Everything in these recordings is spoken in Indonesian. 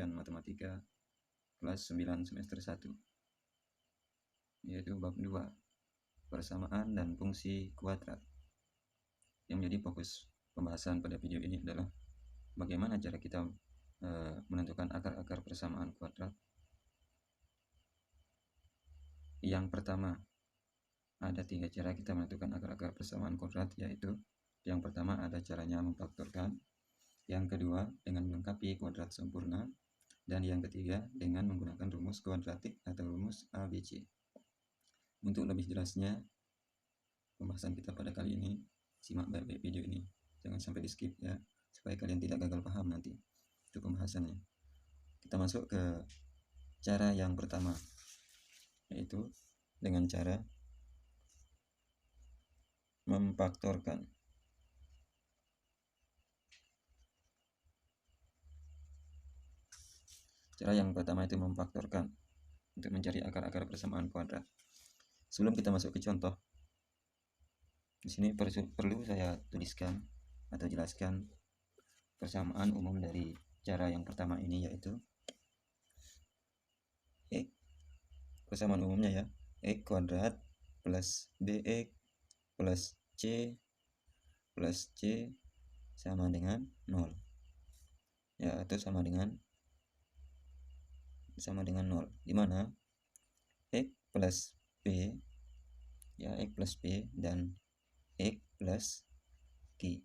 ujian matematika kelas 9 semester 1, yaitu bab 2, persamaan dan fungsi kuadrat. Yang menjadi fokus pembahasan pada video ini adalah bagaimana cara kita menentukan akar-akar persamaan kuadrat. Yang pertama, ada 3 cara kita menentukan akar-akar persamaan kuadrat, yaitu yang pertama ada caranya memfaktorkan, yang kedua dengan melengkapi kuadrat sempurna, dan yang ketiga dengan menggunakan rumus kuadratik atau rumus ABC. Untuk lebih jelasnya pembahasan kita pada kali ini, simak baik-baik video ini, jangan sampai di skip ya, supaya kalian tidak gagal paham nanti untuk pembahasannya. Kita masuk ke cara yang pertama, yaitu dengan cara memfaktorkan. Cara yang pertama itu memfaktorkan untuk mencari akar-akar persamaan kuadrat. Sebelum kita masuk ke contoh, di sini perlu saya tuliskan atau jelaskan persamaan umum dari cara yang pertama ini, yaitu X, persamaan umumnya ya, X kuadrat plus BX plus C sama dengan 0 ya, atau sama dengan 0, dimana X plus P ya, X plus P dan X plus Q.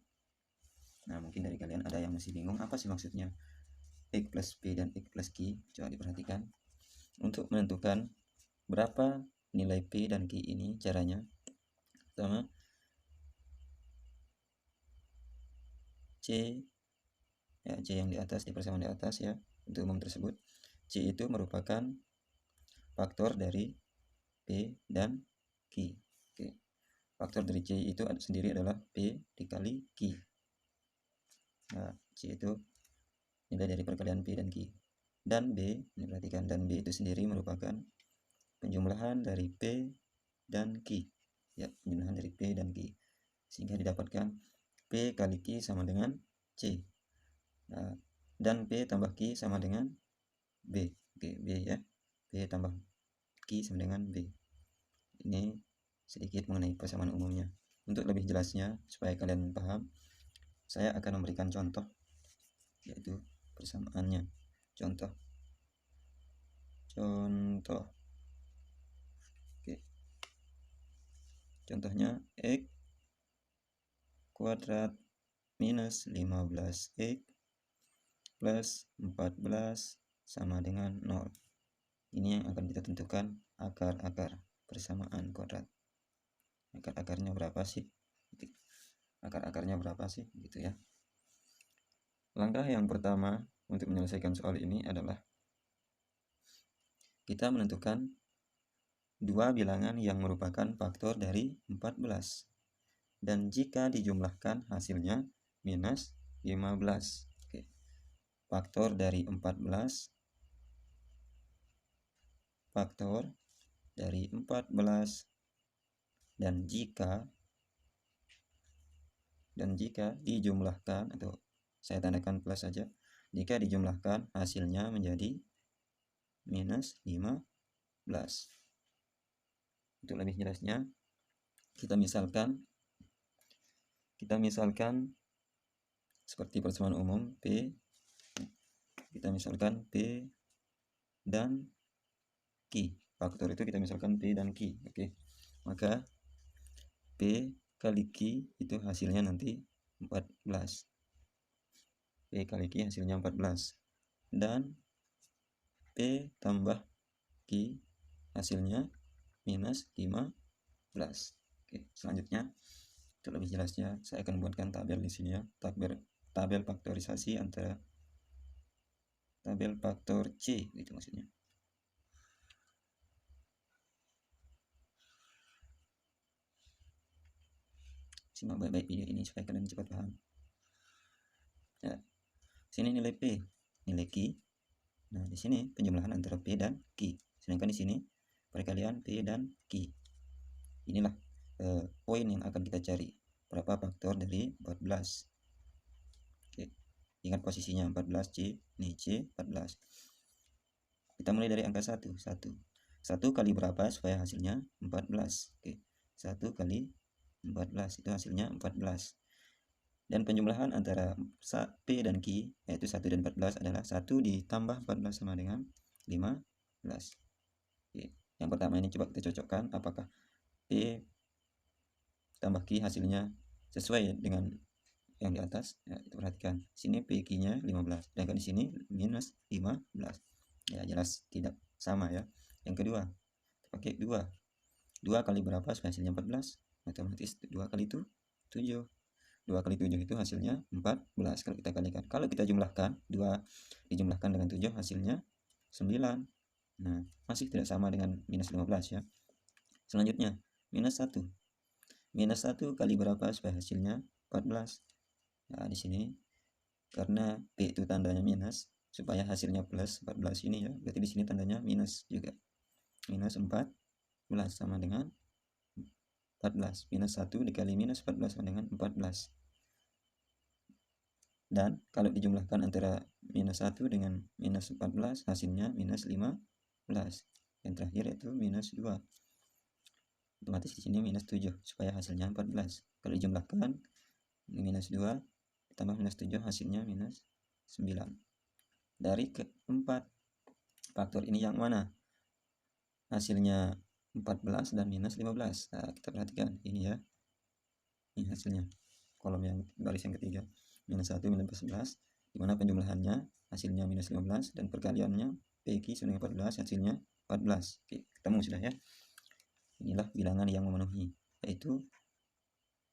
Nah, mungkin dari kalian ada yang masih bingung apa sih maksudnya X plus P dan X plus Q. Coba diperhatikan. Untuk menentukan berapa nilai P dan Q ini caranya, pertama C ya, C yang di atas, di persamaan di atas ya, untuk umum tersebut C itu merupakan faktor dari P dan Q. Oke. Faktor dari C itu sendiri adalah P dikali Q. Nah, C itu nilai dari perkalian P dan Q. Dan B, ini perhatikan, dan B itu sendiri merupakan penjumlahan dari P dan Q. Ya, penjumlahan dari P dan Q. Sehingga didapatkan P kali Q sama dengan C. Nah, dan P tambah Q sama dengan B. Oke, B ya. P tambah Q sama dengan B. Ini sedikit mengenai persamaan umumnya. Untuk lebih jelasnya, supaya kalian paham, saya akan memberikan contoh, yaitu persamaannya. Contoh. Oke. Contohnya X kuadrat minus 15X plus 14 sama dengan 0. Ini yang akan kita tentukan akar-akar persamaan kuadrat. Akar-akarnya berapa sih? Akar-akarnya berapa sih? Gitu ya. Langkah yang pertama untuk menyelesaikan soal ini adalah kita menentukan dua bilangan yang merupakan faktor dari 14. Dan jika dijumlahkan hasilnya minus 15. Oke. Faktor dari 14. Faktor dari 14. Dan jika dijumlahkan, atau saya tandakan plus saja, jika dijumlahkan hasilnya menjadi minus 15. Untuk lebih jelasnya, kita misalkan seperti persamaan umum P, kita misalkan P dan Q. Faktor itu kita misalkan P dan Q. Oke. Maka P kali Q itu hasilnya nanti 14. P kali Q hasilnya 14. Dan P tambah Q hasilnya minus 15. Oke, selanjutnya untuk lebih jelasnya saya akan buatkan tabel di sini ya, tabel faktorisasi antara tabel faktor C gitu maksudnya. Simak baik-baik video ini supaya kalian cepat paham. Ya, sini nilai P, nilai Q. Nah, di sini penjumlahan antara P dan Q. Sedangkan di sini perkalian P dan Q. Inilah poin yang akan kita cari. Berapa faktor dari 14? Oke. Ingat posisinya 14 C, ini C 14. Kita mulai dari angka 1. 1 kali berapa supaya hasilnya 14? Oke. 1 kali 14 itu hasilnya 14. Dan penjumlahan antara P dan Q yaitu 1 dan 14 adalah 1 ditambah 14 sama dengan 15. Oke. Yang pertama ini coba kita cocokkan apakah P tambah Q hasilnya sesuai dengan yang di atas. Ya, kita perhatikan sini PQ-nya 15, sedangkan di sini minus 15. Ya, jelas tidak sama ya. Yang kedua, kita pakai 2 kali berapa supaya hasilnya 14? Otomatis 2 kali itu 7. 2 kali 7 itu hasilnya 14 kalau kita kalikan. Kalau kita jumlahkan, 2 dijumlahkan dengan 7 hasilnya 9. Nah, masih tidak sama dengan minus 15 ya. Selanjutnya, minus 1. Minus 1 kali berapa supaya hasilnya 14? Nah, di sini karena P itu tandanya minus, supaya hasilnya plus 14 ini ya, berarti di sini tandanya minus juga. Minus 14 sama dengan 14. Minus 1 dikali minus 14 sama dengan 14. Dan kalau dijumlahkan antara minus 1 dengan minus 14, hasilnya minus 15. Yang terakhir itu minus 2. Otomatis di sini minus 7, supaya hasilnya 14. Kalau dijumlahkan, ini minus 2, ditambah minus 7, hasilnya minus 9. Dari keempat faktor ini yang mana hasilnya 14 dan minus 15? Nah, kita perhatikan ini ya. Ini hasilnya. Kolom yang baris yang ketiga. Minus 1 minus 14, dimana penjumlahannya hasilnya minus 15 dan perkaliannya PQ sama dengan 14 hasilnya 14. Oke, ketemu sudah ya. Inilah bilangan yang memenuhi, yaitu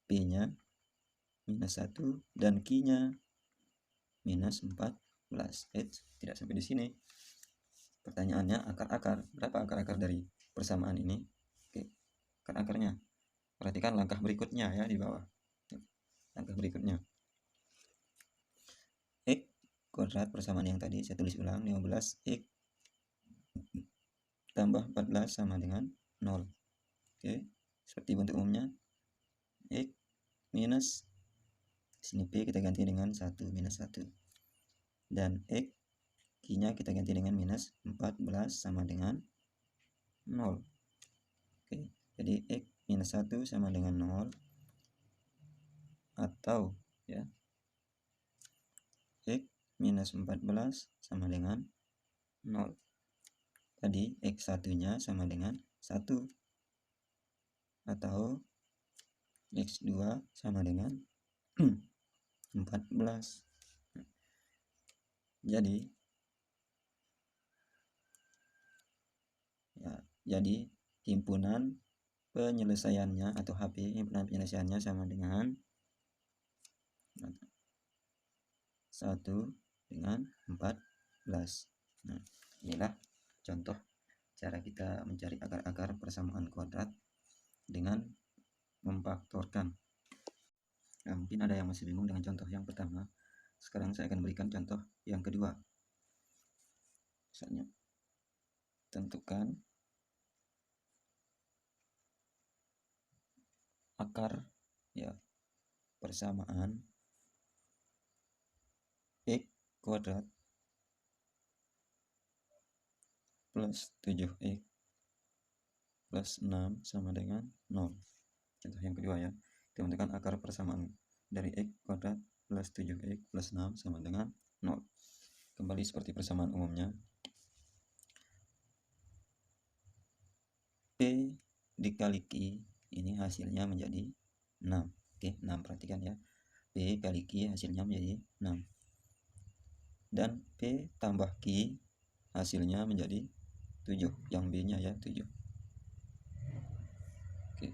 P-nya minus 1 dan Q-nya minus 14. Tidak sampai di sini. Pertanyaannya akar-akar. Berapa akar-akar dari persamaan ini? Oke, akar-akarnya. Perhatikan langkah berikutnya ya di bawah. Langkah berikutnya. X kuadrat persamaan yang tadi saya tulis ulang, 15x tambah 14 sama dengan 0. Oke, seperti bentuk umumnya. X minus, sini P kita ganti dengan 1 minus 1. Dan X Q-nya kita ganti dengan minus 14 sama dengan 0. Oke, jadi X minus 1 sama dengan 0. Atau ya, X minus 14 sama dengan 0. Tadi X1 nya sama dengan 1. Atau X2 sama dengan 14. Jadi himpunan penyelesaiannya atau HP himpunan penyelesaiannya sama dengan 1 dengan 14. Nah, inilah contoh cara kita mencari akar-akar persamaan kuadrat dengan memfaktorkan. Nah, mungkin ada yang masih bingung dengan contoh yang pertama. Sekarang saya akan berikan contoh yang kedua. Misalnya, tentukan akar ya persamaan X kuadrat plus 7x plus 6 sama dengan 0. Contoh yang kedua ya, tentukan akar persamaan dari X kuadrat plus 7x plus 6 sama dengan 0. Kembali seperti persamaan umumnya, P dikali Q ini hasilnya menjadi 6. Oke, 6 perhatikan ya. P kali Q hasilnya menjadi 6. Dan P tambah Q hasilnya menjadi 7. Yang B-nya ya 7. Oke.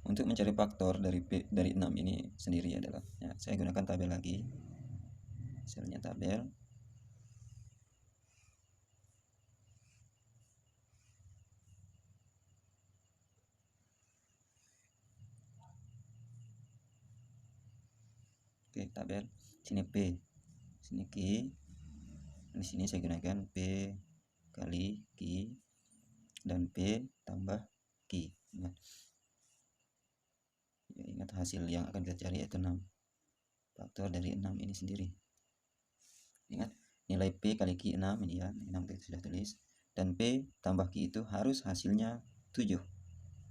Untuk mencari faktor dari P dari 6 ini sendiri adalah ya, saya gunakan tabel lagi. Hasilnya tabel. Oke, tabel. Sini P, sini Q. Di sini saya gunakan P kali Q dan P tambah Q. Ingat hasil yang akan kita cari yaitu 6. faktor dari 6 ini sendiri. Ingat, nilai P kali Q 6 ini ya, 6 kita sudah tulis. Dan P tambah Q itu harus hasilnya 7.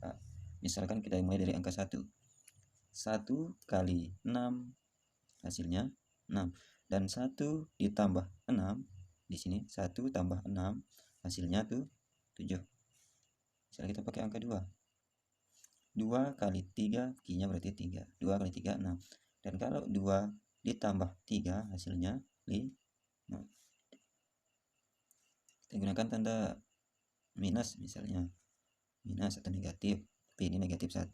Nah, misalkan kita mulai dari angka 1. 1 kali 6 hasilnya 6. Dan 1 ditambah 6, di sini 1 tambah 6 hasilnya tuh 7. Misalnya kita pakai angka 2. 2 kali 3, Q-nya berarti 3. 2 kali 3, 6. Dan kalau 2 ditambah 3, hasilnya 5. Kita gunakan tanda minus misalnya. Minus atau negatif. P ini negatif 1.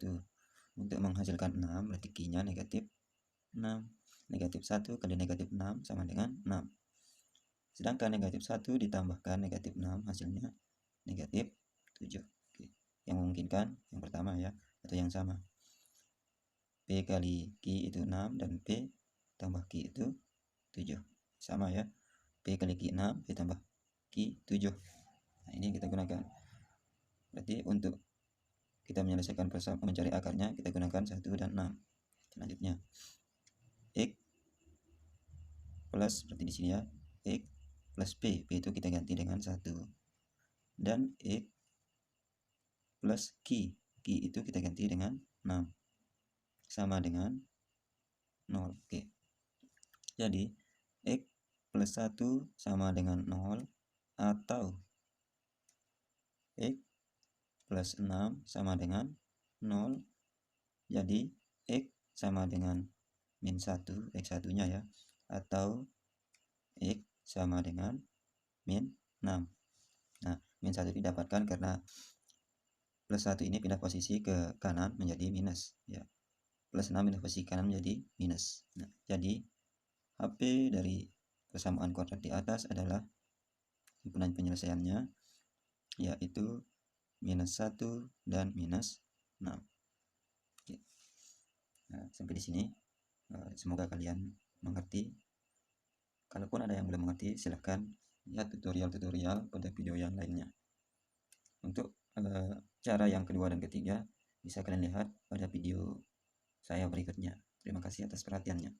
Untuk menghasilkan 6, berarti Q-nya negatif 6. Negatif 1 kali negatif 6 sama dengan 6. Sedangkan negatif 1 ditambahkan negatif 6, hasilnya negatif 7. Oke. Yang memungkinkan yang pertama ya, atau yang sama. P kali Q itu 6 dan P tambah Q itu 7. Sama ya. P kali Q 6, P tambah Q 7. Nah, ini kita gunakan. Berarti untuk kita menyelesaikan mencari akarnya, kita gunakan 1 dan 6. Selanjutnya, X plus, seperti di sini ya, X plus P. P itu kita ganti dengan 1. Dan X plus Q. Q itu kita ganti dengan 6. Sama dengan 0. Oke. Jadi, X plus 1 sama dengan 0, atau X plus 6 sama dengan 0. Jadi, X sama dengan min 1, X1 nya ya, atau X sama dengan min 6. Nah, min 1 didapatkan karena plus 1 ini pindah posisi ke kanan menjadi minus ya. Plus 6 pindah posisi kanan menjadi minus. Nah, jadi HP dari persamaan kuadrat di atas adalah himpunan penyelesaiannya, yaitu minus 1 dan minus 6. Oke. Nah, sampai di sini semoga kalian mengerti. Kalaupun ada yang belum mengerti, silahkan lihat tutorial-tutorial pada video yang lainnya. Untuk cara yang kedua dan ketiga bisa kalian lihat pada video saya berikutnya. Terima kasih atas perhatiannya.